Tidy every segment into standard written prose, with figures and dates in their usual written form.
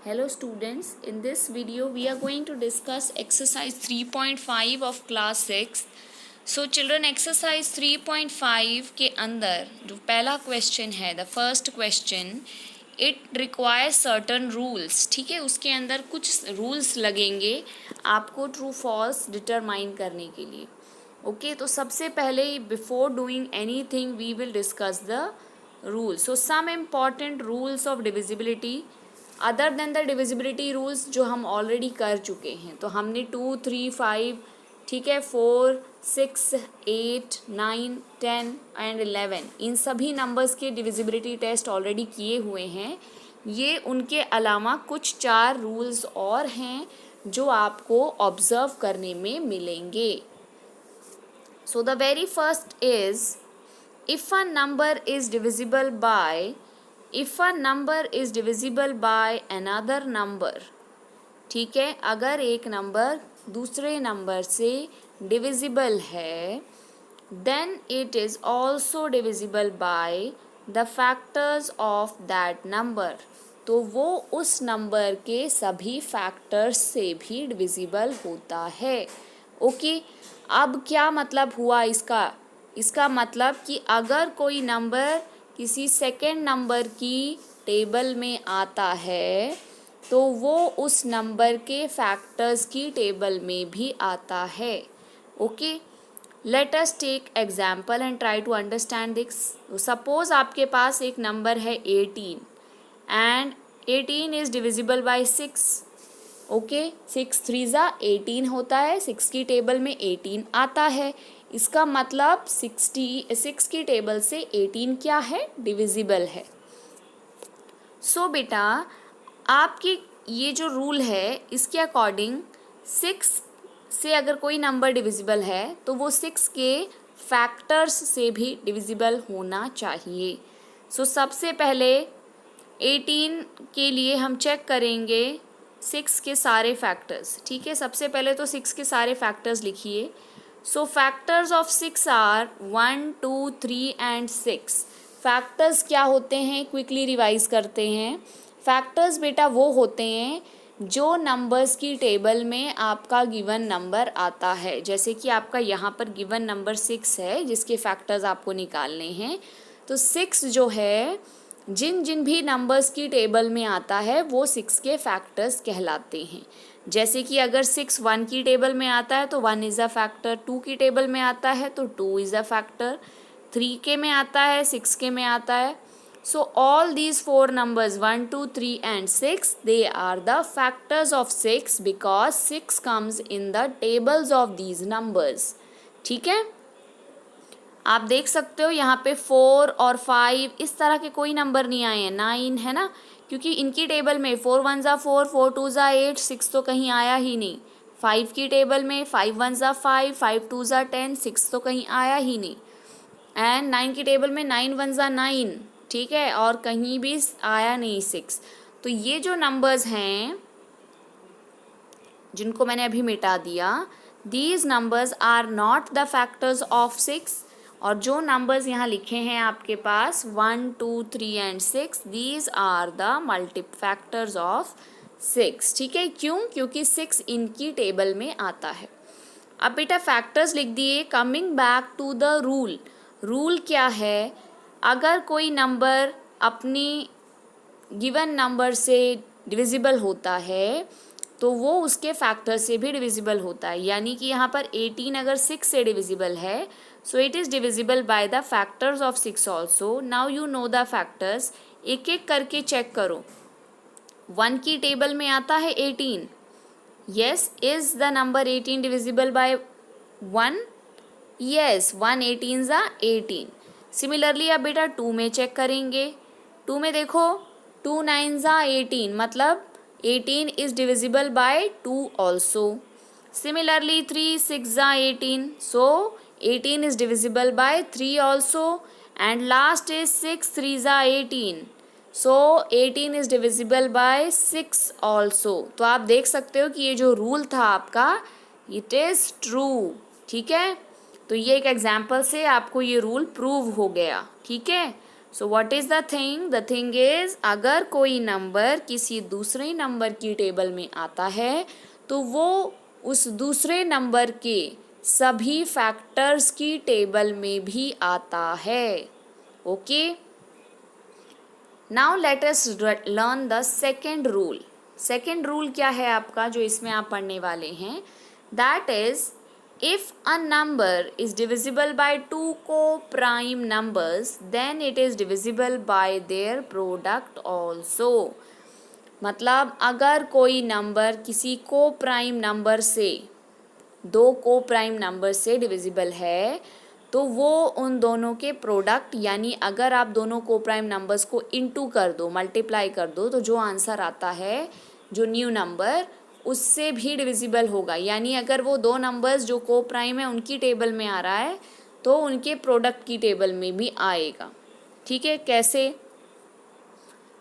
Hello students, in this video we are going to discuss exercise 3.5 of class 6. So children, exercise 3.5 के अंदर जो पहला question है, the first question, it requires certain rules. ठीक है, उसके अंदर कुछ रूल्स लगेंगे आपको ट्रू फॉल्स डिटरमाइन करने के लिए. ओके, तो सबसे पहले before doing anything we will discuss the rules. So some important rules of divisibility other than the divisibility rules जो हम ऑलरेडी कर चुके हैं. तो हमने 2, 3, 5, ठीक है, 4, 6, 8, 9, 10 एंड 11 इन सभी नंबर्स के डिविजिबिलिटी टेस्ट ऑलरेडी किए हुए हैं. ये उनके अलावा कुछ 4 रूल्स और हैं जो आपको ऑब्जर्व करने में मिलेंगे. So the very first is if a number is divisible by another number, ठीक है, अगर एक नंबर दूसरे नंबर से डिविजिबल है, then it is also divisible by the factors of that number, तो वो उस नंबर के सभी फैक्टर्स से भी डिविजिबल होता है. ओके, अब क्या मतलब हुआ इसका मतलब कि अगर कोई नंबर किसी सेकेंड नंबर की टेबल में आता है तो वो उस नंबर के फैक्टर्स की टेबल में भी आता है. Okay, let us take example and try to understand this. Suppose आपके पास एक नंबर है 18 and 18 is divisible by 6. Okay, 6 3 ज़ा 18 होता है, 6 की टेबल में 18 आता है. इसका मतलब 6 की टेबल से 18 क्या है, डिविजिबल है. सो बेटा, आपकी ये जो रूल है इसके अकॉर्डिंग 6 से अगर कोई नंबर डिविजिबल है तो वो 6 के फैक्टर्स से भी डिविजिबल होना चाहिए. सो सबसे पहले 18 के लिए हम चेक करेंगे 6 के सारे फैक्टर्स. ठीक है, सबसे पहले तो 6 के सारे फैक्टर्स लिखिए. So factors of 6 are 1, 2, 3 and 6. Factors क्या होते हैं, क्विकली रिवाइज करते हैं. फैक्टर्स बेटा वो होते हैं जो नंबर्स की टेबल में आपका गिवन नंबर आता है. जैसे कि आपका यहाँ पर गिवन नंबर 6 है जिसके फैक्टर्स आपको निकालने हैं. तो 6 जो है जिन भी नंबर्स की टेबल में आता है वो 6 के फैक्टर्स कहलाते हैं. जैसे कि अगर 6 1 की टेबल में आता है तो 1 इज़ अ फैक्टर, 2 की टेबल में आता है तो 2 इज़ अ फैक्टर, 3 के में आता है, 6 के में आता है. So all these 4 numbers 1, 2, 3 and 6 they are the factors of 6 because 6 comes in the tables of these numbers. ठीक है, आप देख सकते हो यहाँ पे 4 और 5 इस तरह के कोई नंबर नहीं आए हैं. 9 है ना, क्योंकि इनकी टेबल में 4 1 ज़ा 4, 4 2 ज़ा 8, 6 तो कहीं आया ही नहीं. 5 की टेबल में 5 1 ज़ा 5, 5 2 ज़ा 10, 6 तो कहीं आया ही नहीं. एंड 9 की टेबल में 9 1 ज़ा 9, ठीक है, और कहीं भी आया नहीं 6. तो ये जो नंबर्स हैं जिनको मैंने अभी मिटा दिया, these numbers are not the factors of 6. और जो नंबर्स यहाँ लिखे हैं आपके पास 1, 2, 3 and 6, these are the multiple factors of 6. ठीक है, क्यों, क्योंकि 6 इनकी टेबल में आता है. अब बेटा फैक्टर्स लिख दिए. Coming back to the rule. Rule क्या है, अगर कोई नंबर अपनी गिवन नंबर से डिविजिबल होता है तो वो उसके फैक्टर से भी डिविजिबल होता है. यानी कि यहाँ पर 18 अगर 6 से डिविजिबल है so it is divisible by the factors of 6 also. Now you know the factors. एक एक करके चेक करो. 1 की टेबल में आता है 18. Yes, is the number 18 divisible by 1? Yes, 1 18 ज़ा 18. सिमिलरली अब बेटा 2 में चेक करेंगे. 2 में देखो 2 9 ज़ा 18, मतलब 18 is divisible by 2 also. Similarly 3 6 ज़ा 18, so 18 is divisible by 3 also. And last is 6 3 ज़ा 18, so 18 is divisible by 6 also. तो आप देख सकते हो कि ये जो रूल था आपका, it is true. ठीक है, तो ये एक एग्जाम्पल से आपको ये रूल प्रूव हो गया. ठीक है, so what is the thing? The thing is अगर कोई नंबर किसी दूसरे नंबर की टेबल में आता है तो वो उस दूसरे नंबर के सभी फैक्टर्स की टेबल में भी आता है. Okay, now let us learn the second rule. Second rule क्या है आपका जो इसमें आप पढ़ने वाले हैं? That is if a number is divisible by two co-prime numbers then it is divisible by their product also. मतलब अगर कोई नंबर किसी को प्राइम नंबर से दो को प्राइम नंबर से डिविजिबल है तो वो उन दोनों के प्रोडक्ट यानी अगर आप दोनों को प्राइम नंबर्स को इनटू कर दो, मल्टीप्लाई कर दो तो जो आंसर आता है जो न्यू नंबर उससे भी डिविजिबल होगा. यानी अगर वो दो नंबर्स जो को प्राइम है उनकी टेबल में आ रहा है तो उनके प्रोडक्ट की टेबल में भी आएगा. ठीक है, कैसे?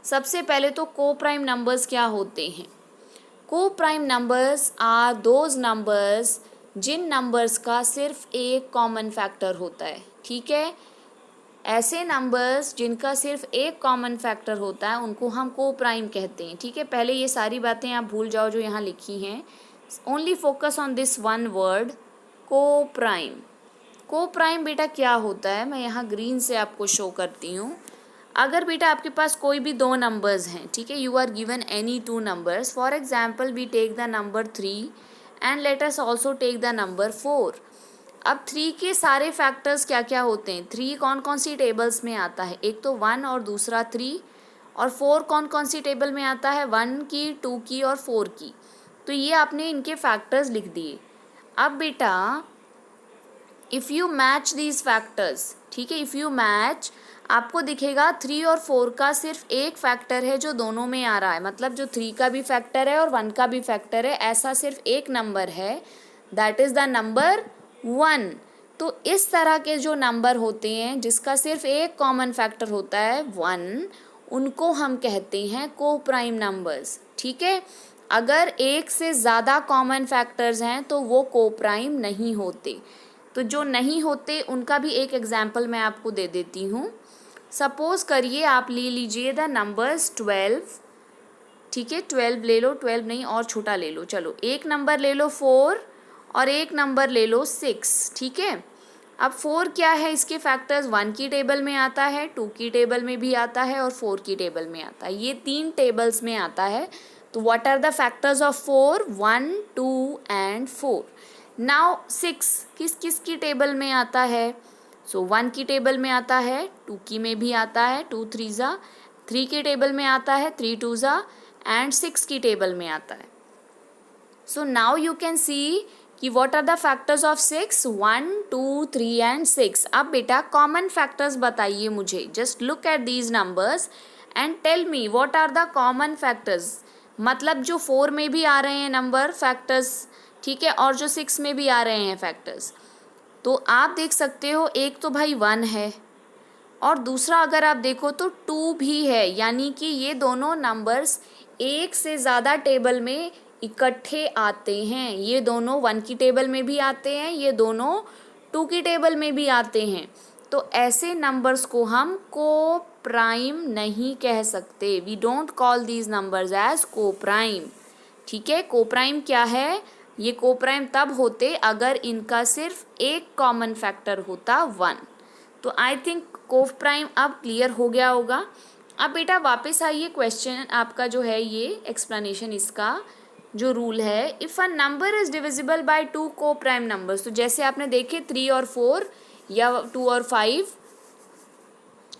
सबसे पहले तो को प्राइम नंबर्स क्या होते हैं? Coprime numbers are those numbers जिन नंबर्स का सिर्फ एक कॉमन फैक्टर होता है. ठीक है, ऐसे नंबर्स जिनका सिर्फ एक कॉमन फैक्टर होता है उनको हम को प्राइम कहते हैं. ठीक है, पहले ये सारी बातें आप भूल जाओ जो यहाँ लिखी हैं. Only focus on this one word, को प्राइम. को प्राइम बेटा क्या होता है मैं यहाँ ग्रीन से आपको शो करती हूँ. अगर बेटा आपके पास कोई भी दो नंबर्स हैं, ठीक है, you are given any two numbers. For example we take the number 3 and let us also take the number 4. अब 3 के सारे फैक्टर्स क्या क्या होते हैं? 3 कौन कौन सी टेबल्स में आता है? एक तो 1 और दूसरा 3. और 4 कौन कौन सी टेबल में आता है? 1 की, 2 की और 4 की. तो ये आपने इनके फैक्टर्स लिख दिए. अब बेटा if you match these factors, ठीक है, इफ़ यू मैच, आपको दिखेगा 3 और 4 का सिर्फ एक फैक्टर है जो दोनों में आ रहा है. मतलब जो 3 का भी फैक्टर है और 1 का भी फैक्टर है, ऐसा सिर्फ एक नंबर है, दैट इज़ द नंबर 1. तो इस तरह के जो नंबर होते हैं जिसका सिर्फ एक कॉमन फैक्टर होता है 1, उनको हम कहते हैं को प्राइम नंबर्स. ठीक है, अगर एक से ज़्यादा कॉमन फैक्टर्स हैं तो वो को प्राइम नहीं होते. तो जो नहीं होते उनका भी एक एग्जाम्पल मैं आपको दे देती हूँ. सपोज़ करिए आप ले लीजिए द नंबर्स 12. ठीक है, 12 ले लो, 12 नहीं और छोटा ले लो. चलो एक नंबर ले लो 4 और एक नंबर ले लो 6. ठीक है, अब 4 क्या है? इसके फैक्टर्स 1 की टेबल में आता है, 2 की टेबल में भी आता है और 4 की टेबल में आता है. ये 3 टेबल्स में आता है. तो what are the factors of 4? 1, 2 and 4. Now 6 किस किस की टेबल में आता है? सो 1 की टेबल में आता है, 2 की में भी आता है, 2 3 ज़ा, 3 की टेबल में आता है, 3 2 ज़ा एंड 6 की टेबल में आता है. So now you can see कि what are the factors of 6? 1, 2, 3 and 6. अब बेटा कॉमन फैक्टर्स बताइए मुझे. Just look at these numbers and tell me what are the common factors. मतलब जो 4 में भी आ रहे हैं नंबर फैक्टर्स, ठीक है, और जो 6 में भी आ रहे हैं फैक्टर्स. तो आप देख सकते हो एक तो भाई 1 है और दूसरा अगर आप देखो तो 2 भी है. यानी कि ये दोनों नंबर्स एक से ज़्यादा टेबल में इकट्ठे आते हैं. ये दोनों 1 की टेबल में भी आते हैं, ये दोनों 2 की टेबल में भी आते हैं. तो ऐसे नंबर्स को हम को प्राइम नहीं कह सकते. We don't call these numbers as coprime. ठीक है, को प्राइम क्या है? ये को प्राइम तब होते अगर इनका सिर्फ एक कॉमन फैक्टर होता 1. तो आई थिंक को प्राइम अब क्लियर हो गया होगा. अब बेटा वापस आइए, क्वेश्चन आपका जो है ये एक्सप्लेनेशन इसका जो रूल है, if a number is divisible bye 2 को प्राइम नंबर्स. तो जैसे आपने देखे 3 और 4 या 2 और 5,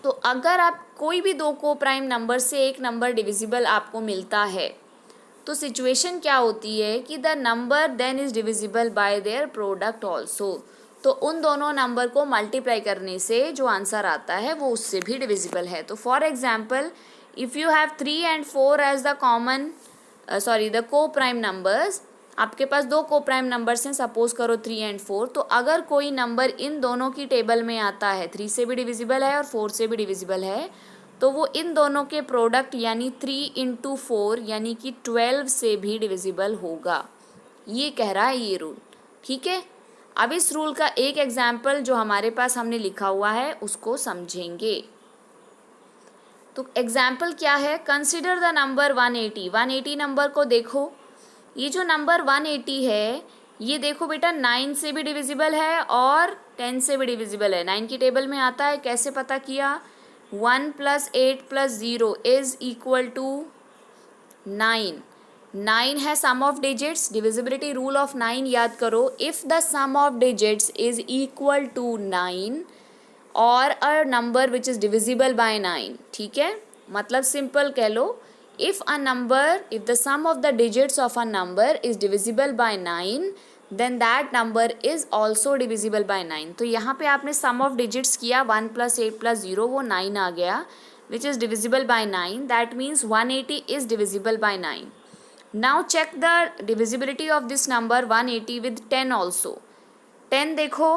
तो अगर आप कोई भी दो को प्राइम नंबर से एक नंबर डिविजिबल आपको मिलता है तो सिचुएशन क्या होती है कि the number then is divisible by their product also. तो उन दोनों नंबर को मल्टीप्लाई करने से जो आंसर आता है वो उससे भी डिविजिबल है. तो for example if you have 3 and 4 as the common the coprime numbers, आपके पास दो को प्राइम नंबर्स हैं, सपोज करो 3 एंड 4. तो अगर कोई नंबर इन दोनों की टेबल में आता है, 3 से भी डिविजिबल है और 4 से भी डिविजिबल है, तो वो इन दोनों के प्रोडक्ट यानी 3 इंटू 4 यानी कि 12 से भी डिविजिबल होगा. ये कह रहा है ये रूल. ठीक है, अब इस रूल का एक एग्जाम्पल जो हमारे पास हमने लिखा हुआ है उसको समझेंगे. तो एग्जाम्पल क्या है, कंसिडर द नंबर 180। 180 नंबर को देखो, ये जो नंबर 180 है ये देखो बेटा 9 से भी डिविजिबल है और 10 से भी डिविजिबल है। 9 की टेबल में आता है, कैसे पता किया, 1 + 8 + 0 इज इक्वल टू 9। 9 है sum of digits, divisibility rule of 9 याद करो, if the sum of digits is equal to 9 और a number which is divisible by 9, ठीक है, मतलब सिंपल कह लो, if the sum of the digits of a number is divisible by 9 then that number is also divisible by 9। तो यहाँ पे आपने sum of digits किया, 1 + 8 + 0 वो 9 आ गया, which is divisible by 9, that means 180 is divisible by 9। now check the divisibility of this number 180 with 10 also। 10 देखो,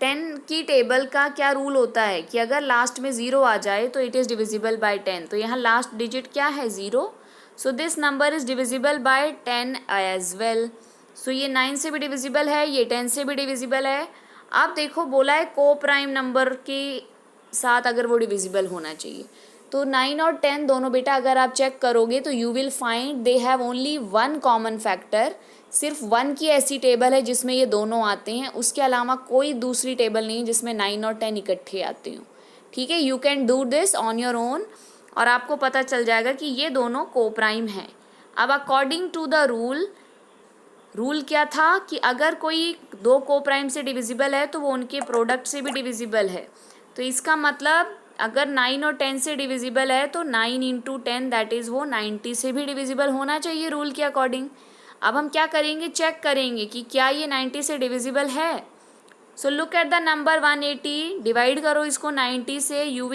10 की table का क्या रूल होता है कि अगर लास्ट में 0 आ जाए तो इट इज़ डिविजिबल बाय 10। तो यहाँ लास्ट डिजिट क्या है, 0, so this number is divisible by 10 as well. So ये 9 से भी डिविजिबल है, ये 10 से भी डिविजिबल है। अब देखो बोला है को प्राइम नंबर के साथ अगर वो डिविजिबल होना चाहिए, तो 9 और 10 दोनों बेटा अगर आप चेक करोगे तो you will find they have only one common factor. सिर्फ 1 की ऐसी टेबल है जिसमें ये दोनों आते हैं, उसके अलावा कोई दूसरी टेबल नहीं जिसमें 9 और 10 इकट्ठे आते हों, ठीक है। You can do this on your own और आपको पता चल जाएगा कि ये दोनों को प्राइम हैं। अब अकॉर्डिंग टू द रूल क्या था कि अगर कोई दो को प्राइम से डिविजिबल है तो वो उनके प्रोडक्ट से भी डिविजिबल है। तो इसका मतलब अगर 9 और 10 से डिविजिबल है तो 9 × 10 दैट इज़ वो 90 से भी डिविजिबल होना चाहिए रूल के अकॉर्डिंग। अब हम क्या करेंगे, चेक करेंगे कि क्या ये 90 से डिविजिबल है। So look at the number 180, divide करो इसको 90 से, you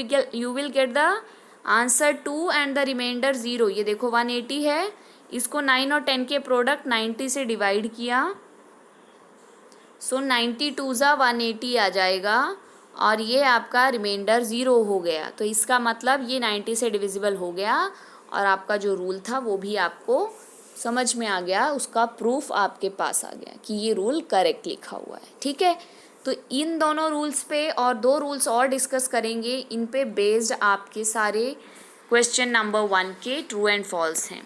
will get the answer 2 and the remainder 0। ये देखो 180 है, इसको 9 और 10 के प्रोडक्ट 90 से डिवाइड किया, सो 90 2 ज़ा 180 आ जाएगा और ये आपका रिमाइंडर 0 हो गया। तो इसका मतलब ये 90 से डिविजिबल हो गया और आपका जो रूल था वो भी आपको समझ में आ गया, उसका प्रूफ आपके पास आ गया कि ये रूल करेक्ट लिखा हुआ है, ठीक है। तो इन दोनों रूल्स पे और 2 रूल्स और डिस्कस करेंगे, इन पे बेस्ड आपके सारे क्वेश्चन नंबर 1 के ट्रू एंड फॉल्स हैं।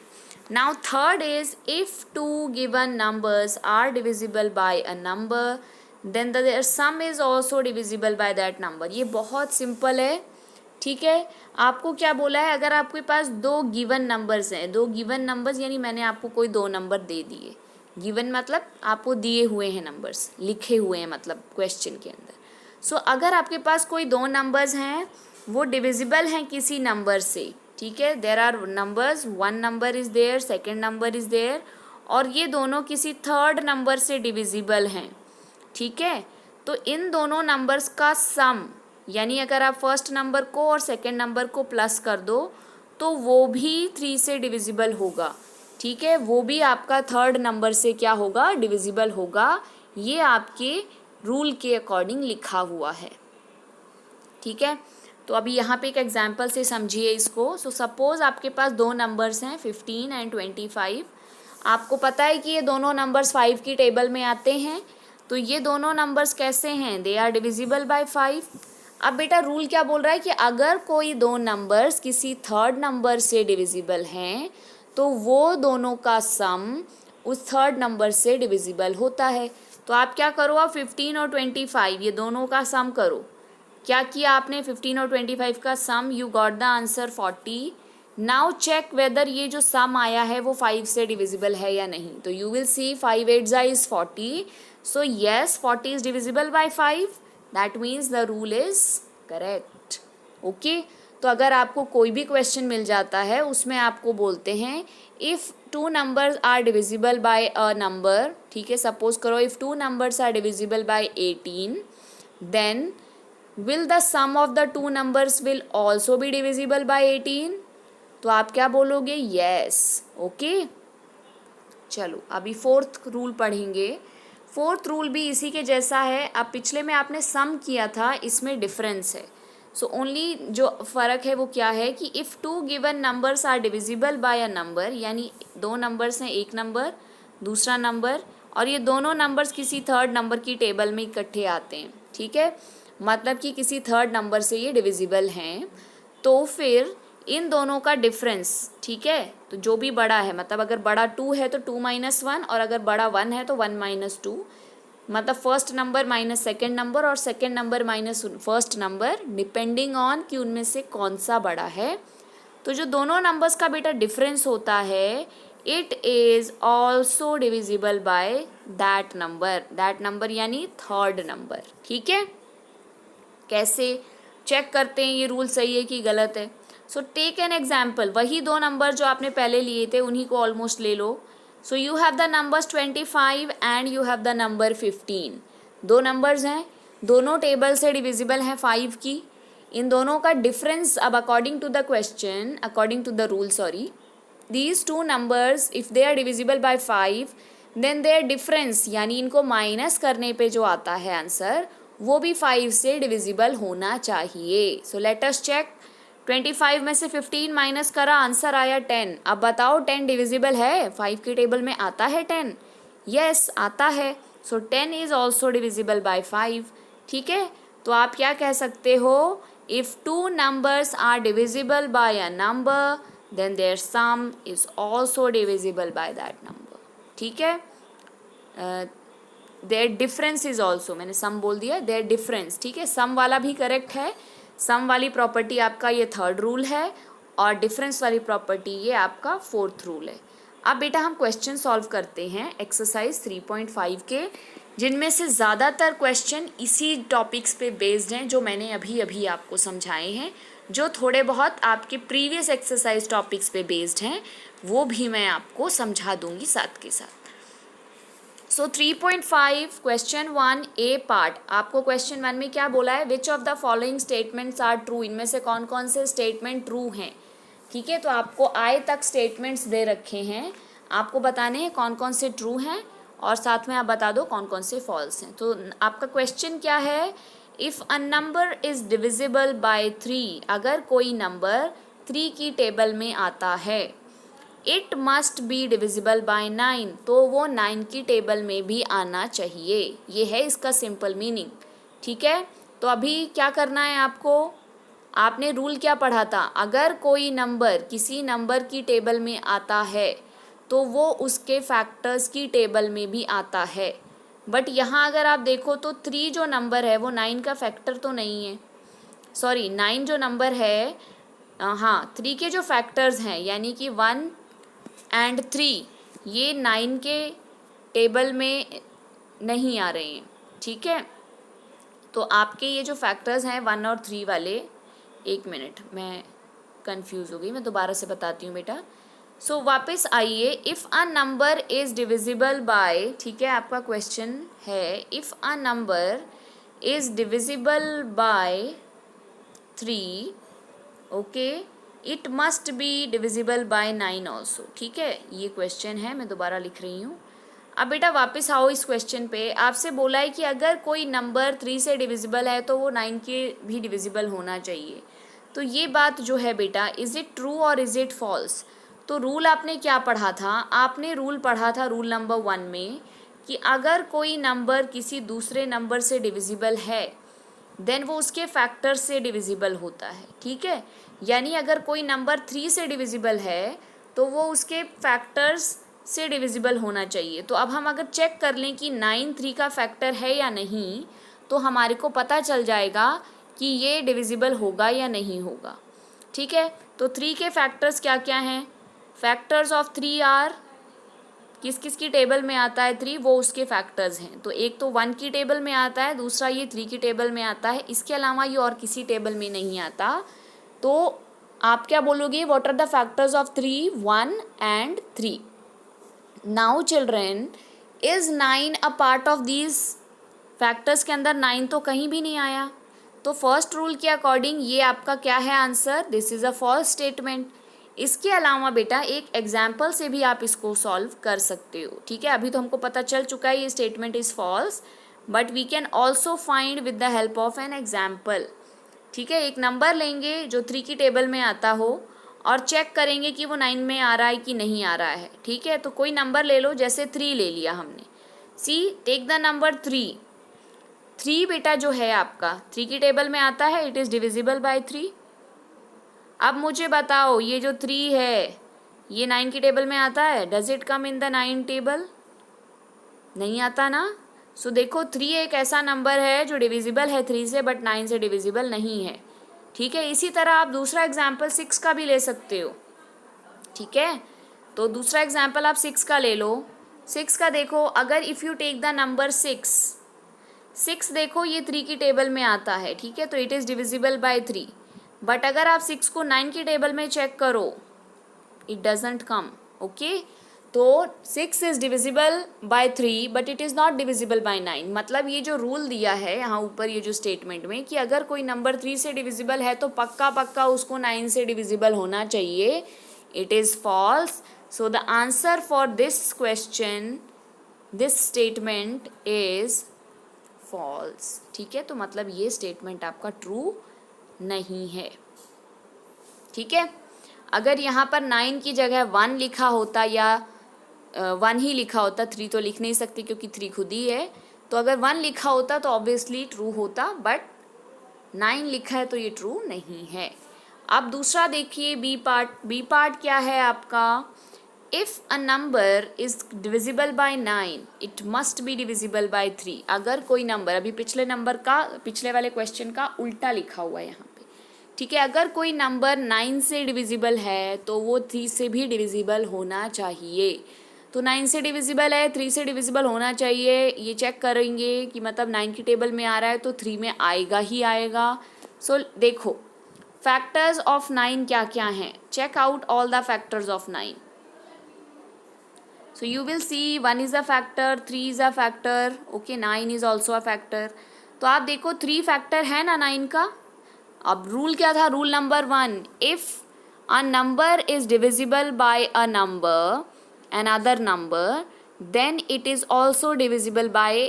Now third is if 2 given numbers are divisible by a number then their sum is also divisible by that number. ये बहुत सिंपल है, ठीक है। आपको क्या बोला है, अगर आपके पास 2 गिवन नंबर्स हैं, 2 गिवन नंबर्स यानी मैंने आपको कोई 2 नंबर दे दिए, गिवन मतलब आपको दिए हुए हैं नंबर्स, लिखे हुए हैं मतलब क्वेश्चन के अंदर। सो अगर आपके पास कोई 2 नंबर्स हैं वो डिविजिबल हैं किसी नंबर से, ठीक है, there are numbers, 1 number is there, second number is there, और ये दोनों किसी थर्ड नंबर से डिविजिबल हैं, ठीक है। तो इन दोनों नंबर्स का सम, यानी अगर आप फर्स्ट नंबर को और सेकंड नंबर को प्लस कर दो तो वो भी 3 से डिविजिबल होगा, ठीक है, वो भी आपका थर्ड नंबर से क्या होगा, डिविजिबल होगा। ये आपके रूल के अकॉर्डिंग लिखा हुआ है, ठीक है। तो अभी यहाँ पे एक एग्जांपल से समझिए इसको। सो सपोज़ आपके पास 2 नंबर्स हैं 15 एंड 25। आपको पता है कि ये दोनों नंबर्स 5 की टेबल में आते हैं, तो ये दोनों नंबर्स कैसे हैं, दे आर डिविजिबल बाय 5। अब बेटा रूल क्या बोल रहा है कि अगर कोई 2 नंबर्स किसी थर्ड नंबर से डिविजिबल हैं तो वो दोनों का सम उस थर्ड नंबर से डिविजिबल होता है। तो आप क्या करो, आप 15 और 25 ये दोनों का सम करो। क्या किया आपने, 15 और 25 का sum, you got the answer 40। Now check whether ये जो सम आया है वो 5 से डिविजिबल है या नहीं। तो you will see 5 8 is 40, so yes 40 is divisible by 5, that means the rule is correct, okay. तो अगर आपको कोई भी क्वेश्चन मिल जाता है उसमें आपको बोलते हैं if 2 numbers are divisible by a number, ठीक है, सपोज करो if 2 numbers are divisible by 18 then will the sum of the 2 numbers will also be divisible by 18। तो आप क्या बोलोगे, येस, ओके। चलो अभी 4th रूल पढ़ेंगे। 4th रूल भी इसी के जैसा है। अब पिछले में आपने सम किया था, इसमें डिफरेंस है। सो ओनली जो फ़र्क है वो क्या है कि if 2 given numbers are divisible by a number, यानी 2 नंबर्स हैं, एक नंबर दूसरा नंबर, और ये दोनों नंबर्स किसी थर्ड नंबर की टेबल में इकट्ठे आते हैं, ठीक है, मतलब कि किसी थर्ड नंबर से ये डिविजिबल हैं। तो फिर इन दोनों का डिफरेंस, ठीक है, तो जो भी बड़ा है, मतलब अगर बड़ा 2 है तो 2 - 1, और अगर बड़ा 1 है तो 1 - 2, मतलब first number minus second number और second number minus first number, depending on कि उनमें से कौन सा बड़ा है। तो जो दोनों नंबर्स का बेटा डिफरेंस होता है, it is also divisible by that number यानी थर्ड नंबर। ठीक है, कैसे चेक करते हैं ये रूल सही है कि गलत है? सो टेक एन एग्जाम्पल, वही दो नंबर जो आपने पहले लिए थे उन्हीं को ऑलमोस्ट ले लो। So you have the numbers 25 and you have the number 15। दो नंबर्स हैं, दोनों टेबल से डिविजिबल हैं 5 की। इन दोनों का डिफरेंस अब according to the question, according to the rule sorry, these two numbers if they are divisible by 5 then their difference यानी इनको माइनस करने पे जो आता है आंसर वो भी 5 से डिविजिबल होना चाहिए। सो लेट अस चेक, 25 में से 15 माइनस करा, आंसर आया 10। अब बताओ 10 डिविजिबल है? 5 के टेबल में आता है 10? यस आता है। So 10 is also divisible by 5। ठीक है, तो आप क्या कह सकते हो, if two numbers are divisible by a number then their sum is also divisible by that number। ठीक है, their difference is also, मैंने sum बोल दिया, their difference, ठीक है, sum वाला भी करेक्ट है, sum वाली प्रॉपर्टी आपका ये थर्ड रूल है और डिफरेंस वाली प्रॉपर्टी ये आपका फोर्थ रूल है। अब बेटा हम क्वेश्चन सॉल्व करते हैं एक्सरसाइज 3.5 के, जिनमें से ज़्यादातर क्वेश्चन इसी टॉपिक्स पे बेस्ड हैं जो मैंने अभी अभी आपको समझाए हैं। जो थोड़े बहुत आपके प्रीवियस एक्सरसाइज टॉपिक्स पे बेस्ड हैं वो भी मैं आपको समझा दूंगी साथ के साथ। सो 3.5 क्वेश्चन 1 ए पार्ट, आपको क्वेश्चन 1 में क्या बोला है, which of the following statements are true, इनमें से कौन कौन से स्टेटमेंट ट्रू हैं। ठीक है, तो आपको आई तक स्टेटमेंट्स दे रखे हैं, आपको बताने हैं कौन कौन से ट्रू हैं और साथ में आप बता दो कौन कौन से फॉल्स हैं। तो आपका क्वेश्चन क्या है, if a number is divisible by 3, अगर कोई नंबर 3 की टेबल में आता है, it must be divisible by 9, तो वो 9 की टेबल में भी आना चाहिए। ये है इसका सिंपल मीनिंग। ठीक है, तो अभी क्या करना है आपको, आपने रूल क्या पढ़ा था, अगर कोई नंबर किसी नंबर की टेबल में आता है तो वो उसके फैक्टर्स की टेबल में भी आता है। बट यहाँ अगर आप देखो तो 3 जो नंबर है वो 9 का फैक्टर तो नहीं है, सॉरी 9 जो नंबर है, हाँ 3 के जो फैक्टर्स हैं यानी कि 1 एंड 3 ये 9 के टेबल में नहीं आ रहे हैं। ठीक है, तो आपके ये जो फैक्टर्स हैं 1 और 3 वाले, एक मिनट मैं कंफ्यूज हो गई, मैं दोबारा से बताती हूँ बेटा। सो वापस आइए, if a number is divisible bye, ठीक है आपका क्वेश्चन है, if a number is divisible by 3, okay, it must be divisible by 9 also. ठीक है, ये क्वेश्चन है, मैं दोबारा लिख रही हूँ। अब बेटा वापस आओ इस क्वेश्चन पे, आपसे बोला है कि अगर कोई नंबर 3 से डिविजिबल है तो वो 9 के भी डिविजिबल होना चाहिए। तो ये बात जो है बेटा, इज़ इट ट्रू और इज़ इट फॉल्स। तो रूल आपने क्या पढ़ा था, आपने रूल पढ़ा था रूल नंबर 1 में कि अगर कोई नंबर किसी दूसरे नंबर से डिविजिबल है देन वो उसके फैक्टर से डिविजिबल होता है। ठीक है, यानी अगर कोई नंबर 3 से डिविजिबल है तो वो उसके फैक्टर्स से डिविजिबल होना चाहिए। तो अब हम अगर चेक कर लें कि 9 3 का फैक्टर है या नहीं, तो हमारे को पता चल जाएगा कि ये डिविजिबल होगा या नहीं होगा। ठीक है, तो 3 के फैक्टर्स क्या क्या हैं, फैक्टर्स ऑफ 3 आर, किस किस की टेबल में आता है 3, वो उसके फैक्टर्स हैं। तो एक तो 1 की टेबल में आता है, दूसरा ये 3 की टेबल में आता है, इसके अलावा ये और किसी टेबल में नहीं आता। तो आप क्या बोलोगे, what are the factors of 3, 1 and 3। Now children, is 9 a part of these factors, के अंदर 9 तो कहीं भी नहीं आया। तो फर्स्ट रूल के अकॉर्डिंग ये आपका क्या है answer, this is a false statement. इसके अलावा बेटा एक एग्जाम्पल से भी आप इसको सॉल्व कर सकते हो। ठीक है, अभी तो हमको पता चल चुका है ये statement is false, but we can also find with the help of an example. ठीक है, एक नंबर लेंगे जो 3 की टेबल में आता हो और चेक करेंगे कि वो 9 में आ रहा है कि नहीं आ रहा है। ठीक है, तो कोई नंबर ले लो, जैसे 3 ले लिया हमने, सी टेक द नंबर 3। 3 बेटा जो है आपका 3 की टेबल में आता है, इट इज़ डिविजिबल बाय 3। अब मुझे बताओ ये जो 3 है ये 9 की टेबल में आता है? Does it come in the 9 table? नहीं आता ना। सो देखो 3 एक ऐसा नंबर है जो डिविजिबल है 3 से, बट 9 से डिविजिबल नहीं है। ठीक है, इसी तरह आप दूसरा एग्जाम्पल 6 का भी ले सकते हो। ठीक है, तो दूसरा एग्जाम्पल आप 6 का ले लो। 6 का देखो, अगर if you take the number 6 देखो ये 3 की टेबल में आता है। ठीक है, तो it is divisible by 3। But अगर आप 6 को 9 की टेबल में चेक करो, इट डजेंट कम। ओके, तो 6 is divisible by 3 but it is not divisible by 9। मतलब ये जो रूल दिया है यहाँ ऊपर ये जो स्टेटमेंट में कि अगर कोई नंबर 3 से डिविजिबल है तो पक्का पक्का उसको 9 से डिविजिबल होना चाहिए, it is false. So the answer for this question, this statement is false. ठीक है, तो मतलब ये स्टेटमेंट आपका ट्रू नहीं है। ठीक है, अगर यहाँ पर 9 की जगह 1 लिखा होता या 1 ही लिखा होता, 3 तो लिख नहीं सकती क्योंकि 3 खुद ही है, तो अगर 1 लिखा होता तो ऑब्वियसली ट्रू होता, बट 9 लिखा है तो ये ट्रू नहीं है। अब दूसरा देखिए बी पार्ट। बी पार्ट क्या है आपका? If a number is divisible by 9 it must be divisible by 3। अगर कोई नंबर, अभी पिछले नंबर का, पिछले वाले क्वेश्चन का उल्टा लिखा हुआ है यहाँ पे। ठीक है, अगर कोई नंबर 9 से डिविजिबल है तो वो 3 से भी डिविजिबल होना चाहिए। तो 9 से डिविजिबल है, 3 से डिविजिबल होना चाहिए, ये चेक करेंगे कि मतलब 9 की टेबल में आ रहा है तो 3 में आएगा ही आएगा। सो देखो फैक्टर्स ऑफ 9 क्या क्या हैं, check out all the factors of 9। So you will see 1 is a factor, 3 is a factor, okay, 9 is also a factor। तो आप देखो 3 फैक्टर है ना 9 का। अब रूल क्या था? Rule number 1, if a number is divisible by a number another number then it is also divisible by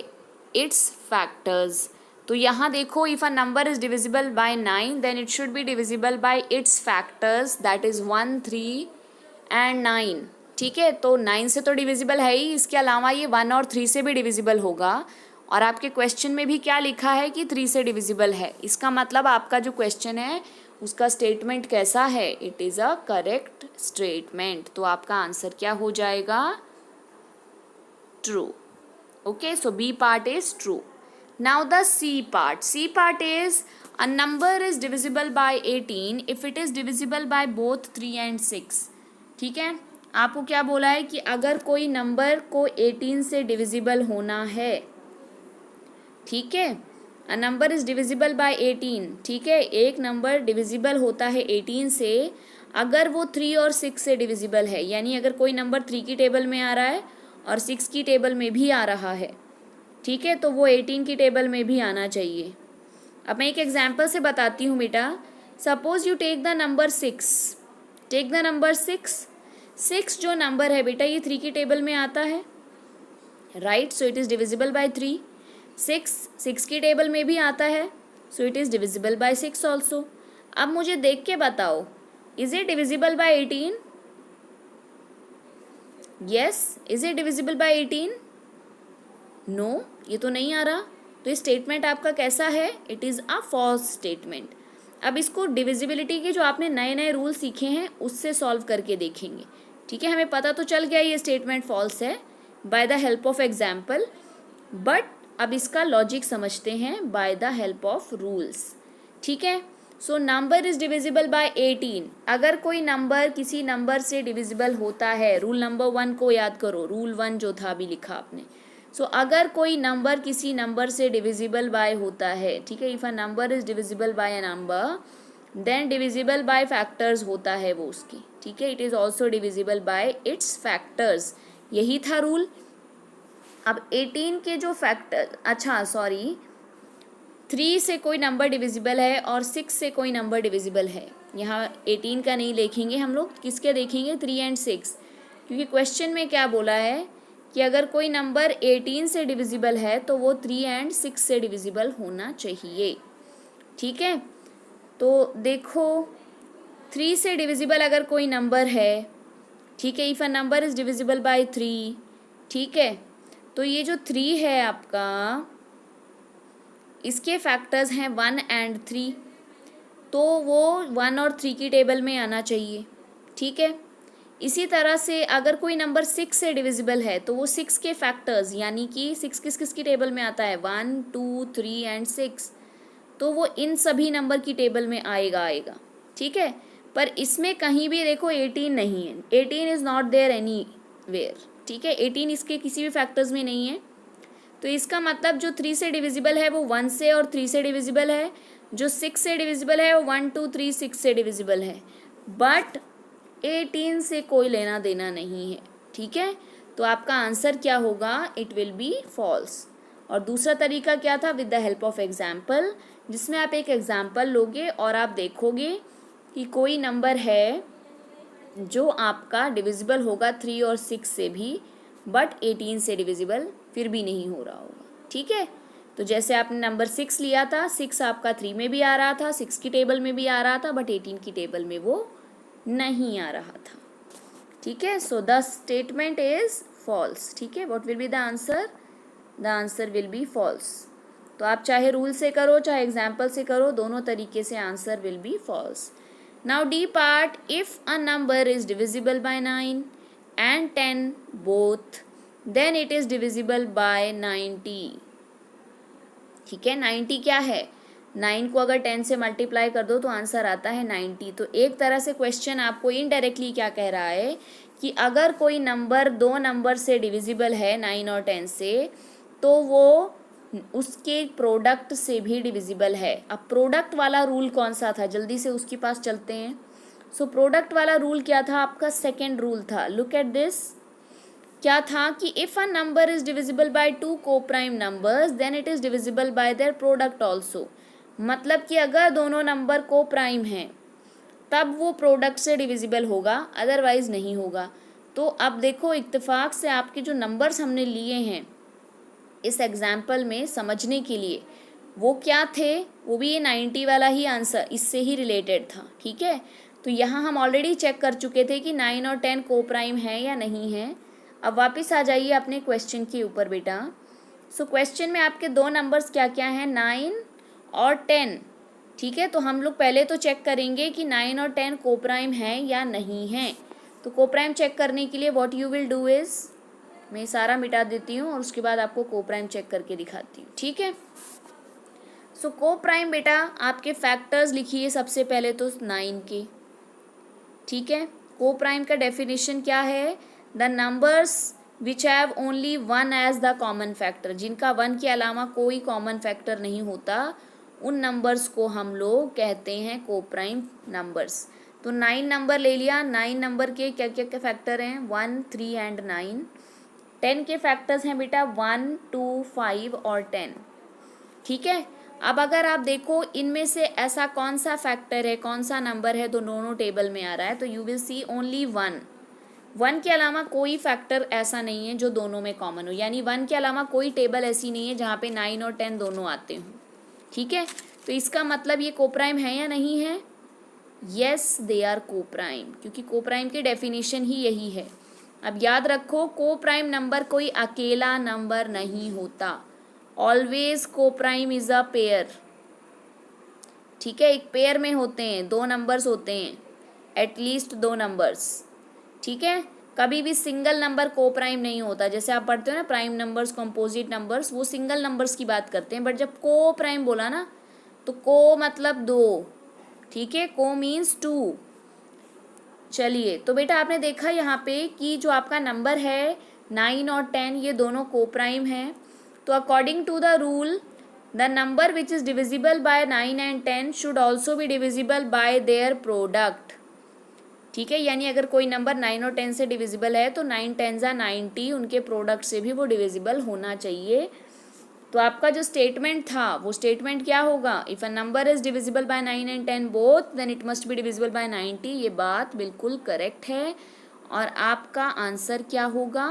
its factors. तो यहाँ देखो if a number is divisible by 9 then it should be divisible by its factors, that is 1, 3 and 9। ठीक है, तो 9 से तो divisible है ही, इसके अलावा ये 1 और 3 से भी डिविजिबल होगा। और आपके क्वेश्चन में भी क्या लिखा है कि 3 से डिविजिबल है। इसका मतलब आपका जो क्वेश्चन है उसका स्टेटमेंट कैसा है? It is a correct statement. तो आपका आंसर क्या हो जाएगा? True. Okay, so B part is true. Now the C part. C part is a number is divisible by 18 if it is divisible by both 3 and 6। ठीक है, आपको क्या बोला है कि अगर कोई नंबर को 18 से डिविजिबल होना है, ठीक है, अ नंबर इज डिविजिबल बाय 18। ठीक है, एक नंबर डिविजिबल होता है 18 से अगर वो 3 और 6 से डिविजिबल है, यानी अगर कोई नंबर 3 की टेबल में आ रहा है और 6 की टेबल में भी आ रहा है, ठीक है, तो वो 18 की टेबल में भी आना चाहिए। अब मैं एक एग्जाम्पल से बताती हूँ बेटा। Suppose you take the number 6। Take the number 6। 6 जो नंबर है बेटा ये 3 की टेबल में आता है, right, so it is divisible by 3। 6 की टेबल में भी आता है, so it is divisible by 6 also. अब मुझे देख के बताओ, is it divisible by 18? Yes, is it divisible by 18? No, ये तो नहीं आ रहा। तो ये स्टेटमेंट आपका कैसा है? It is a false statement. अब इसको डिविजिबिलिटी के जो आपने नए नए रूल सीखे हैं उससे सॉल्व करके देखेंगे। ठीक है, हमें पता तो चल गया ये स्टेटमेंट फॉल्स है by the help of example, but अब इसका लॉजिक समझते हैं by the help of rules. ठीक है, so number is divisible by 18। अगर कोई नंबर किसी नंबर से डिविजिबल होता है, रूल नंबर 1 को याद करो, रूल 1 जो था अभी लिखा आपने। सो अगर कोई नंबर किसी नंबर से डिविजिबल बाय होता है, ठीक है, if a number is divisible by a number then divisible by factors होता है वो उसकी। ठीक है, it is also divisible by its factors, यही था रूल। अब 18 के जो फैक्टर, अच्छा सॉरी, 3 से कोई नंबर डिविजिबल है और 6 से कोई नंबर डिविजिबल है। यहाँ 18 का नहीं देखेंगे हम लोग, किसके देखेंगे? 3 एंड 6, क्योंकि क्वेश्चन में क्या बोला है कि अगर कोई नंबर 18 से डिविजिबल है तो वो 3 एंड 6 से डिविजिबल होना चाहिए। ठीक है, तो देखो 3 से डिविजिबल अगर कोई नंबर है, ठीक है, if a number is divisible by 3, ठीक है, तो ये जो 3 है आपका, इसके फैक्टर्स हैं 1 एंड 3। तो वो 1 और 3 की टेबल में आना चाहिए, ठीक है। इसी तरह से अगर कोई नंबर 6 से डिविजिबल है तो वो 6 के फैक्टर्स यानी कि 6 किस किस की टेबल में आता है, 1 2 3 एंड 6, तो वो इन सभी नंबर की टेबल में आएगा, ठीक है। पर इसमें कहीं भी देखो 18 नहीं है, 18 is not there anywhere, ठीक है। 18 इसके किसी भी फैक्टर्स में नहीं है। तो इसका मतलब जो 3 से डिविजिबल है वो 1 से और 3 से डिविजिबल है, जो 6 से डिविजिबल है वो 1 2 3 6 से डिविजिबल है, बट 18 से कोई लेना देना नहीं है, ठीक है। तो आपका आंसर क्या होगा, इट विल बी फॉल्स। और दूसरा तरीका क्या था, with the help of example, जिसमें आप एक एग्जाम्पल लोगे और आप देखोगे कि कोई नंबर है जो आपका डिविजिबल होगा 3 और 6 से भी, बट 18 से डिविजिबल फिर भी नहीं हो रहा होगा, ठीक है। तो जैसे आपने नंबर 6 लिया था, 6 आपका 3 में भी आ रहा था, 6 की टेबल में भी आ रहा था, बट 18 की टेबल में वो नहीं आ रहा था, ठीक है। So the statement is false, ठीक है। What will be the answer, the answer will be false. तो आप चाहे रूल से करो चाहे एग्जाम्पल से करो, दोनों तरीके से answer will be false. Now D part, if a number is divisible by 9 and 10 both, then it is divisible by 90, ठीक है। 90 क्या है, 9 को अगर 10 से मल्टीप्लाई कर दो तो आंसर आता है 90। तो एक तरह से क्वेश्चन आपको इनडायरेक्टली क्या कह रहा है कि अगर कोई नंबर दो नंबर से डिविजिबल है 9 और 10 से, तो वो उसके प्रोडक्ट से भी डिविजिबल है। अब प्रोडक्ट वाला रूल कौन सा था, जल्दी से उसके पास चलते हैं। सो प्रोडक्ट वाला रूल क्या था, आपका सेकेंड रूल था। लुक एट दिस, क्या था कि if a number is divisible by two coprime numbers then it is divisible by their product also. मतलब कि अगर दोनों नंबर को प्राइम हैं तब वो प्रोडक्ट से डिविजिबल होगा, अदरवाइज नहीं होगा। तो अब देखो इत्तेफाक से आपके जो नंबर्स हमने लिए हैं इस एग्जाम्पल में समझने के लिए, वो क्या थे, वो भी ये 90 वाला ही आंसर इससे ही रिलेटेड था, ठीक है। तो यहाँ हम ऑलरेडी चेक कर चुके थे कि 9 और 10 को प्राइम है या नहीं है। अब वापस आ जाइए अपने क्वेश्चन के ऊपर बेटा। सो क्वेश्चन में आपके दो नंबर्स क्या क्या हैं, 9 और 10, ठीक है। तो हम लोग पहले तो चेक करेंगे कि 9 और 10 को प्राइम है या नहीं है। तो को प्राइम चेक करने के लिए what you will do is, मैं सारा मिटा देती हूँ और उसके बाद आपको को प्राइम चेक करके दिखाती हूँ, ठीक है। सो को प्राइम बेटा आपके फैक्टर्स लिखिए सबसे पहले तो 9 के, ठीक है। को प्राइम का डेफिनेशन क्या है, the numbers which have only one as the common factor, जिनका 1 के अलावा कोई कॉमन फैक्टर नहीं होता, उन नंबर्स को हम लोग कहते हैं को प्राइम नंबर्स। तो 9 नंबर ले लिया, 9 नंबर के क्या क्या फैक्टर हैं, 1 3 एंड 9। 10 के फैक्टर्स हैं बेटा 1 2 5 और 10, ठीक है। अब अगर आप देखो इनमें से ऐसा कौन सा फैक्टर है, कौन सा नंबर है तो दोनों टेबल में आ रहा है, तो यू विल सी ओनली 1 के अलावा कोई फैक्टर ऐसा नहीं है जो दोनों में कॉमन हो, यानी 1 के अलावा कोई टेबल ऐसी नहीं है जहाँ पे 9 और 10 दोनों आते हों, ठीक है। तो इसका मतलब ये कोप्राइम है या नहीं है, येस दे आर कोप्राइम, क्योंकि कोप्राइम की डेफिनेशन ही यही है। अब याद रखो कोप्राइम नंबर कोई अकेला नंबर नहीं होता, always coprime is a pair, ठीक है। एक पेयर में होते हैं, दो नंबर्स होते हैं, एटलीस्ट दो नंबर्स, ठीक है। कभी भी सिंगल नंबर को प्राइम नहीं होता। जैसे आप पढ़ते हो ना प्राइम नंबर्स कंपोजिट नंबर्स, वो सिंगल नंबर्स की बात करते हैं, बट जब को प्राइम बोला ना तो को मतलब दो, ठीक है, को मीन्स 2। चलिए तो बेटा आपने देखा यहाँ पे कि जो आपका नंबर है 9 और 10 ये दोनों को प्राइम हैं। तो according to the rule the number which is divisible by 9 and 10 should also be divisible by their product, ठीक है। यानी अगर कोई नंबर 9 और 10 से डिविजिबल है तो 9 10 90, उनके प्रोडक्ट से भी वो डिविजिबल होना चाहिए। तो आपका जो स्टेटमेंट था वो स्टेटमेंट क्या होगा, if a number is divisible by 9 and 10 both then it must be divisible by 90। ये बात बिल्कुल करेक्ट है और आपका आंसर क्या होगा,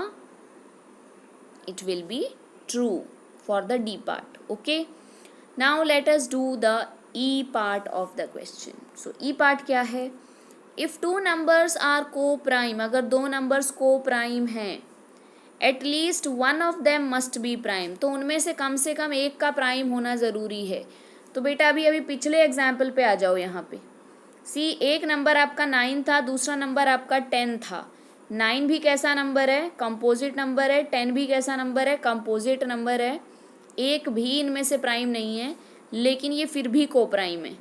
it will be true for the D part, okay. Now let us do the E part of the question. So E part क्या है, इफ़ टू नंबर्स आर को प्राइम, अगर दो नंबर्स को प्राइम हैं, at least one of them must be prime, तो उनमें से कम एक का प्राइम होना ज़रूरी है। तो बेटा अभी अभी पिछले एग्जाम्पल पे आ जाओ यहाँ पे। सी, एक नंबर आपका 9 था, दूसरा नंबर आपका 10 था। 9 भी कैसा नंबर है? कंपोजिट नंबर है। 10 भी कैसा नंबर है? कंपोजिट नंबर है। एक भी इनमें से प्राइम नहीं है, लेकिन ये फिर भी को प्राइम है।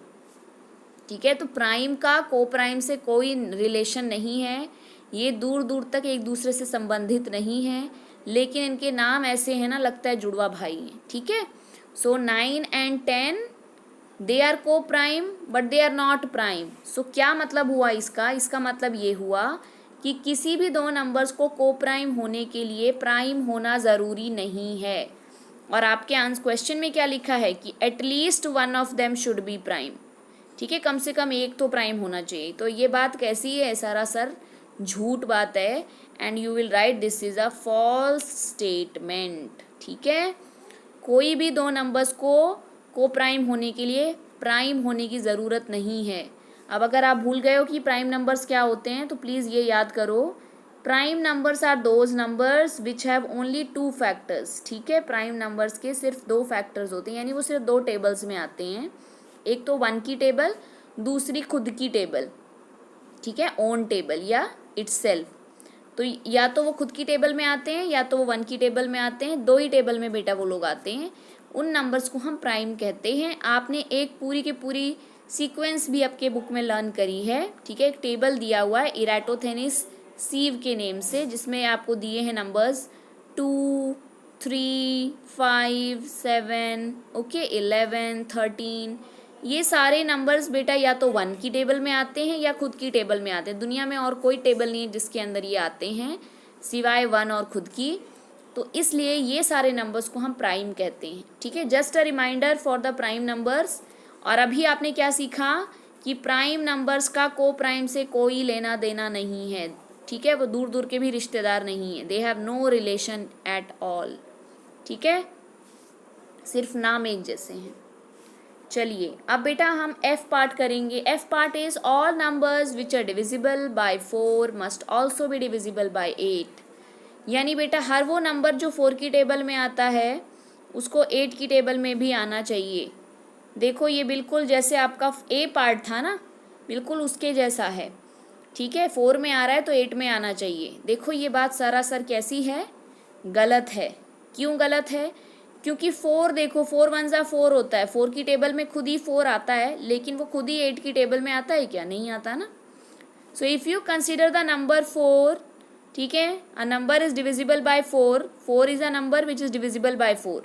ठीक है, तो प्राइम का को प्राइम से कोई रिलेशन नहीं है, ये दूर दूर तक एक दूसरे से संबंधित नहीं है, लेकिन इनके नाम ऐसे हैं ना, लगता है जुड़वा भाई हैं। ठीक है, so 9 and 10 they are coprime but they are not prime. So क्या मतलब हुआ इसका? इसका मतलब ये हुआ कि किसी भी दो नंबर्स को प्राइम होने के लिए प्राइम होना ज़रूरी नहीं है। और आपके आंसर क्वेश्चन में क्या लिखा है कि at least one of them should be prime. ठीक है, कम से कम एक तो प्राइम होना चाहिए। तो ये बात कैसी है? सरासर झूठ बात है, and you will write this is a false statement. ठीक है, कोई भी दो नंबर्स को प्राइम होने के लिए प्राइम होने की ज़रूरत नहीं है। अब अगर आप भूल गए हो कि प्राइम नंबर्स क्या होते हैं, तो प्लीज़ ये याद करो, prime numbers are those numbers which have only 2 factors. ठीक है, प्राइम नंबर्स के सिर्फ 2 फैक्टर्स होते हैं, यानी वो सिर्फ 2 टेबल्स में आते हैं। एक तो 1 की टेबल, दूसरी खुद की टेबल। ठीक है, ओन टेबल या इटसेल्फ। तो या तो वो खुद की टेबल में आते हैं या तो वो 1 की टेबल में आते हैं, 2 ही टेबल में बेटा वो लोग आते हैं। उन नंबर्स को हम प्राइम कहते हैं। आपने एक पूरी की पूरी सीक्वेंस भी आपके बुक में लर्न करी है। ठीक है, एक टेबल दिया हुआ है इराटोथेनिस सीव के नेम से, जिसमें आपको दिए हैं नंबर्स 2, 3, 5, 7, ओके, 11, 13। ये सारे नंबर्स बेटा या तो 1 की टेबल में आते हैं या खुद की टेबल में आते हैं। दुनिया में और कोई टेबल नहीं है जिसके अंदर ये आते हैं सिवाय 1 और खुद की। तो इसलिए ये सारे नंबर्स को हम प्राइम कहते हैं। ठीक है, just a reminder for the prime numbers. और अभी आपने क्या सीखा कि प्राइम नंबर्स का को प्राइम से कोई लेना देना नहीं है। ठीक है, वो दूर दूर के भी रिश्तेदार नहीं है, they have no relation at all. ठीक है, सिर्फ नाम एक जैसे हैं। चलिए अब बेटा हम एफ पार्ट करेंगे। F part is all numbers which are divisible by 4 must also be divisible by 8। यानी बेटा हर वो नंबर जो 4 की टेबल में आता है उसको 8 की टेबल में भी आना चाहिए। देखो ये बिल्कुल जैसे आपका ए पार्ट था ना, बिल्कुल उसके जैसा है। ठीक है, 4 में आ रहा है तो 8 में आना चाहिए। देखो ये बात सरासर कैसी है? गलत है। क्यों गलत है? क्योंकि 4 देखो 4 1 जा 4 होता है, 4 की टेबल में खुद ही 4 आता है, लेकिन वो खुद ही 8 की टेबल में आता है क्या? नहीं आता ना। So if you consider the number 4, ठीक है, अ number is divisible by 4, 4 is a number which is divisible by 4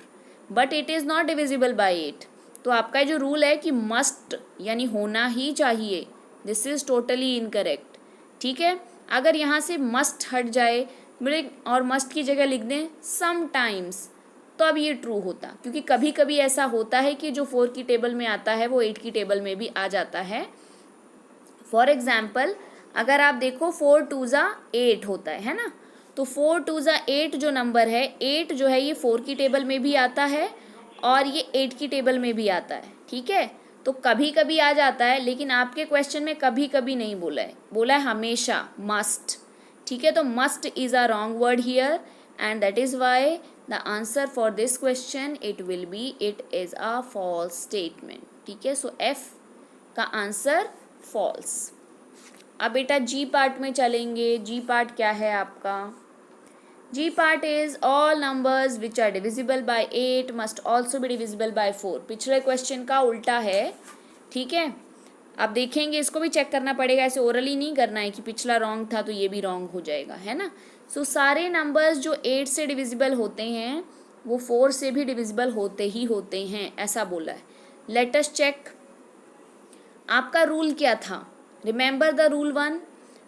but it is not divisible by 8। तो आपका जो रूल है कि मस्ट यानी होना ही चाहिए, दिस इज टोटली इनकरेक्ट। ठीक है, अगर यहाँ से मस्ट हट जाए और मस्ट की जगह लिख दें समटाइम्स, तो अब ये ट्रू होता, क्योंकि कभी कभी ऐसा होता है कि जो 4 की टेबल में आता है वो 8 की टेबल में भी आ जाता है। फॉर एग्जाम्पल अगर आप देखो 4 2 जा 8 होता है ना, तो 4 2 जा 8 जो नंबर है, 8 जो है ये 4 की टेबल में भी आता है और ये 8 की टेबल में भी आता है। ठीक है, तो कभी कभी आ जाता है, लेकिन आपके क्वेश्चन में कभी कभी नहीं बोला है, बोला है हमेशा मस्ट। ठीक है, तो must is a wrong word here and that is why the answer for this question it will be it is a false statement. ठीक है, सो एफ का आंसर फॉल्स। अब बेटा जी पार्ट में चलेंगे। जी पार्ट क्या है आपका? G part is all numbers which are divisible by 8 must also be divisible by 4। पिछले क्वेश्चन का उल्टा है। ठीक है, अब देखेंगे, इसको भी चेक करना पड़ेगा, ऐसे ओरली नहीं करना है कि पिछला रॉन्ग था तो ये भी रॉन्ग हो जाएगा, है ना। सो सारे नंबर्स जो 8 से डिविजिबल होते हैं वो 4 से भी डिविजिबल होते ही होते हैं, ऐसा बोला है। लेट अस चेक आपका रूल क्या था। Remember the rule 1।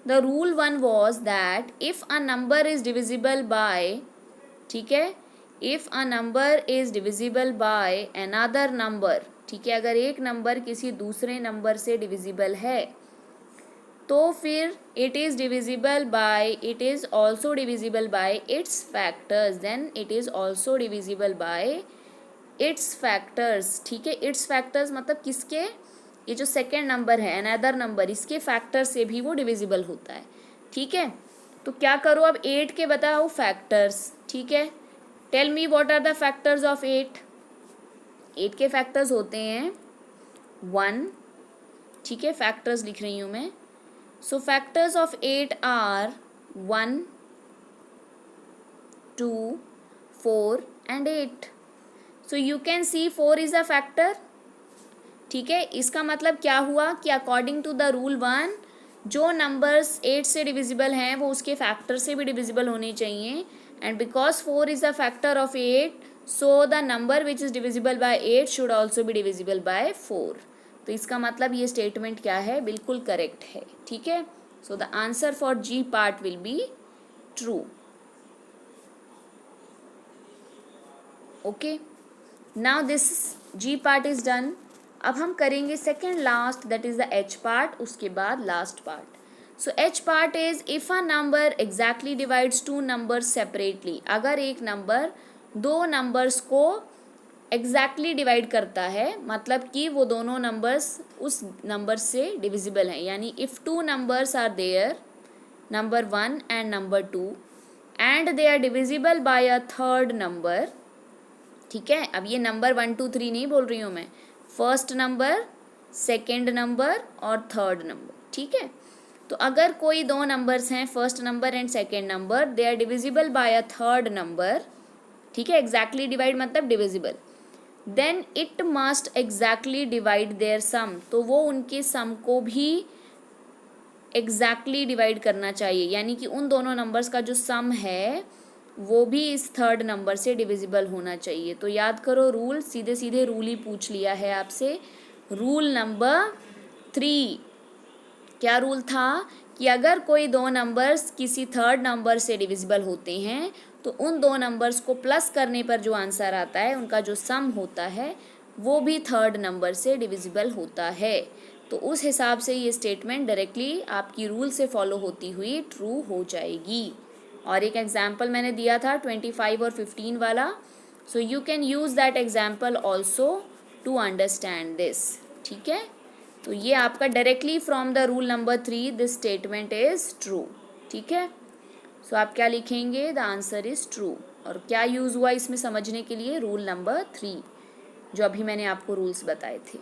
The rule 1 was that if a number is divisible by, ठीक है, if a number is divisible by another number, ठीक है, अगर एक नंबर किसी दूसरे नंबर से डिविजिबल है तो फिर it is divisible by, it is also divisible by its factors, then it is also divisible by its factors। ठीक है, its factors मतलब किसके? ये जो सेकेंड नंबर है अनदर नंबर, इसके फैक्टर से भी वो डिविजिबल होता है। ठीक है, तो क्या करो अब 8 के बताओ फैक्टर्स। ठीक है, tell me what are the factors of 8। 8 के फैक्टर्स होते हैं 1, ठीक है, फैक्टर्स लिख रही हूँ मैं. So factors of 8 are 1, 2, 4 and 8. So you can see 4 is a factor. ठीक है, इसका मतलब क्या हुआ कि अकॉर्डिंग टू द रूल 1 जो नंबर्स 8 से डिविजिबल हैं वो उसके फैक्टर से भी डिविजिबल होने चाहिए. And because 4 is a factor of 8, so the number which is divisible by 8 should also be divisible by 4. तो इसका मतलब ये स्टेटमेंट क्या है, बिल्कुल करेक्ट है. ठीक है, so the answer for G part will be true. Okay, now this G part is done. अब हम करेंगे second last, that is the H part, उसके बाद last part. So H part is if a number exactly divides two numbers separately. अगर एक number दो numbers को exactly divide करता है, मतलब कि वो दोनों नंबर्स उस नंबर से डिविजिबल हैं. यानी if two numbers are there, number 1 and number 2, and they are divisible by a third number. ठीक है, अब ये नंबर 1, 2, 3 नहीं बोल रही हूँ मैं, फर्स्ट नंबर, सेकेंड नंबर और थर्ड नंबर. ठीक है, तो अगर कोई दो नंबर्स हैं, first number and second number, they are divisible by a third number. ठीक है, एग्जैक्टली डिवाइड मतलब divisible. Then it must exactly divide their sum. तो वो उनके सम को भी एग्जैक्टली डिवाइड करना चाहिए. यानी कि उन दोनों नंबर्स का जो सम है वो भी इस थर्ड नंबर से डिविजिबल होना चाहिए. तो याद करो रूल, सीधे सीधे रूल ही पूछ लिया है आपसे. रूल नंबर 3, क्या रूल था कि अगर कोई दो नंबर्स किसी थर्ड नंबर से डिविजिबल होते हैं तो उन दो नंबर्स को प्लस करने पर जो आंसर आता है, उनका जो सम होता है, वो भी थर्ड नंबर से डिविजिबल होता है. तो उस हिसाब से ये स्टेटमेंट डायरेक्टली आपकी रूल से फॉलो होती हुई ट्रू हो जाएगी. और एक एग्जाम्पल मैंने दिया था 25 और 15 वाला. So you can use that example also to understand this. ठीक है, तो ये आपका directly from the rule number 3 this statement is true. ठीक है, सो आप क्या लिखेंगे, द आंसर इज ट्रू. और क्या यूज़ हुआ इसमें समझने के लिए, रूल नंबर 3 जो अभी मैंने आपको रूल्स बताए थे.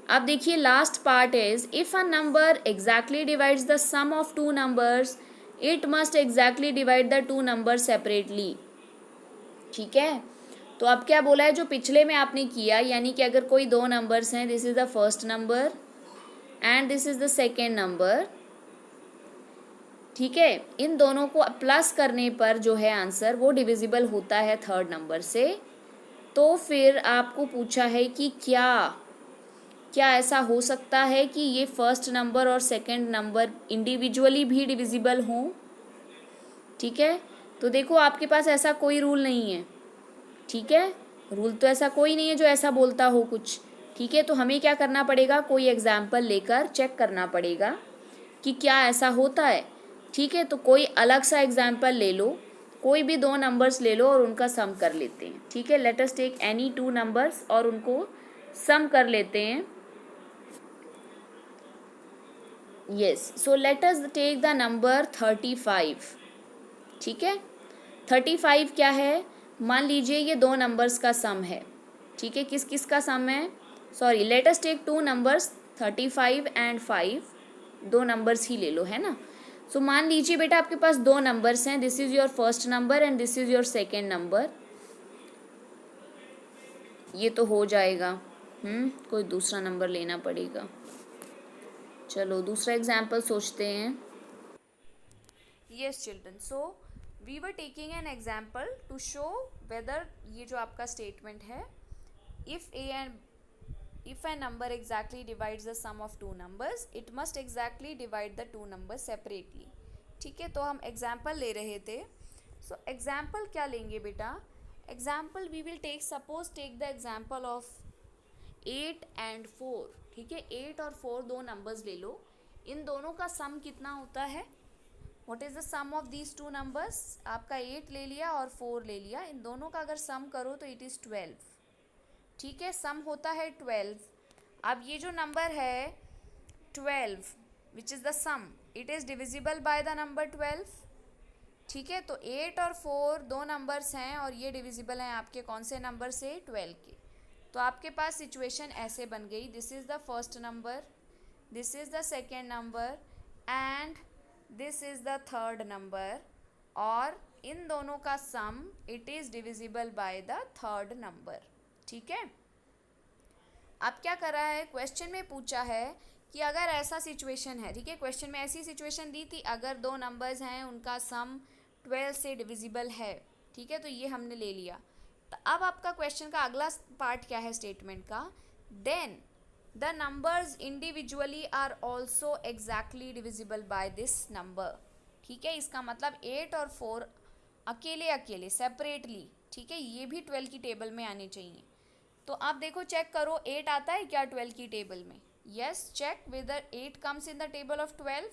अब देखिए last part is if a number exactly divides the sum of two numbers, it must exactly divide the two number separately. ठीक है, तो अब क्या बोला है, जो पिछले में आपने किया, यानी कि अगर कोई दो नंबर्स हैं, this is the first number and this is the second number. ठीक है, इन दोनों को प्लस करने पर जो है आंसर वो डिविजिबल होता है थर्ड नंबर से. तो फिर आपको पूछा है कि क्या ऐसा हो सकता है कि ये फर्स्ट नंबर और सेकंड नंबर इंडिविजुअली भी डिविजिबल हों. ठीक है, तो देखो आपके पास ऐसा कोई रूल नहीं है. ठीक है, रूल तो ऐसा कोई नहीं है जो ऐसा बोलता हो कुछ. ठीक है, तो हमें क्या करना पड़ेगा, कोई एग्जाम्पल लेकर चेक करना पड़ेगा कि क्या ऐसा होता है. ठीक है, तो कोई अलग सा एग्जाम्पल ले लो, कोई भी दो नंबर्स ले लो और उनका सम कर लेते हैं. ठीक है, let us take any two numbers और उनको सम कर लेते हैं. yes, so let us take the number 35. ठीक है, 35 क्या है, मान लीजिए ये दो नंबर्स का सम है. ठीक है, किस किस का सम है, sorry let us take two numbers 35 and 5. दो नंबर्स ही ले लो, है ना. सो मान लीजिए बेटा आपके पास दो नंबर्स हैं, this is your first number and this is your second number. ये तो हो जाएगा. कोई दूसरा नंबर लेना पड़ेगा. चलो दूसरा एग्जाम्पल सोचते हैं. Yes children, so we were taking an example to show whether ये जो आपका स्टेटमेंट है, if a number exactly divides the sum of two numbers, it must exactly divide the two numbers separately. ठीक है, तो हम एग्जाम्पल ले रहे थे. सो एग्जाम्पल क्या लेंगे बेटा, example we will take, suppose take the example of 8 and 4. ठीक है, 8 और 4 दो नंबर्स ले लो, इन दोनों का सम कितना होता है, what is the sum of these two numbers. आपका 8 ले लिया और 4 ले लिया, इन दोनों का अगर सम करो तो इट इज़ 12. ठीक है, सम होता है 12. अब ये जो नंबर है 12 which is the sum, it is divisible by the number 12. ठीक है, तो 8 और 4 दो नंबर्स हैं और ये डिविजिबल हैं आपके कौन से नंबर से, 12 के. तो आपके पास सिचुएशन ऐसे बन गई, this is the first number, this is the second number and this is the third number, और इन दोनों का sum it is divisible by the third number. ठीक है, अब क्या करा है, क्वेश्चन में पूछा है कि अगर ऐसा सिचुएशन है, ठीक है, क्वेश्चन में ऐसी सिचुएशन दी थी, अगर दो नंबर्स हैं उनका सम 12 से डिविजिबल है, ठीक है, तो ये हमने ले लिया। तो अब आपका क्वेश्चन का अगला पार्ट क्या है स्टेटमेंट का, then the numbers individually are also exactly divisible by this number. ठीक है, इसका मतलब 8 और 4 अकेले अकेले सेपरेटली, ठीक है, ये भी 12 की टेबल में आने चाहिए। तो आप देखो, चेक करो 8 आता है क्या 12 की टेबल में? Yes, check whether 8 comes in the table of 12।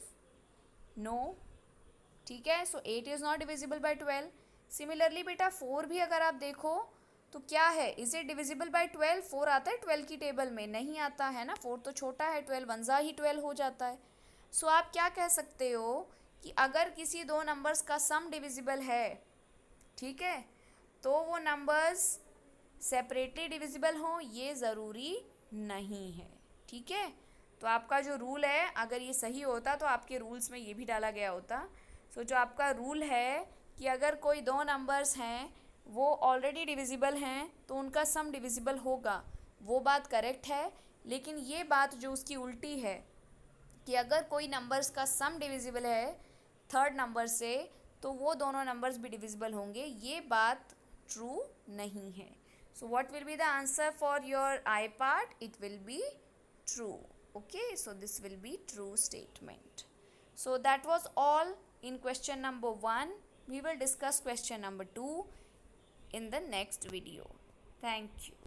No, ठीक है, so 8 is not divisible by 12। Similarly बेटा 4 भी अगर आप देखो तो क्या है, इज इट डिविजिबल बाय 12? 4 आता है 12 की टेबल में? नहीं आता है ना, 4 तो छोटा है, 12 वनजा ही 12 हो जाता है। सो आप क्या कह सकते हो कि अगर किसी दो नंबर्स का सम डिविजिबल है, ठीक है, तो वो नंबर्स सेपरेटली डिविजिबल हों ये ज़रूरी नहीं है। ठीक है, तो आपका जो रूल है, अगर ये सही होता तो आपके रूल्स में ये भी डाला गया होता। सो जो आपका रूल है कि अगर कोई दो नंबर्स हैं वो ऑलरेडी डिविजिबल हैं तो उनका सम डिविजिबल होगा, वो बात करेक्ट है। लेकिन ये बात जो उसकी उल्टी है कि अगर कोई नंबर्स का सम डिविजिबल है थर्ड नंबर से तो वो दोनों नंबर्स भी डिविजिबल होंगे, ये बात ट्रू नहीं है। So what will be the answer for your I part? It will be true. Okay, so this will be true statement. So that was all in question number 1. We will discuss question number 2 in the next video. Thank you.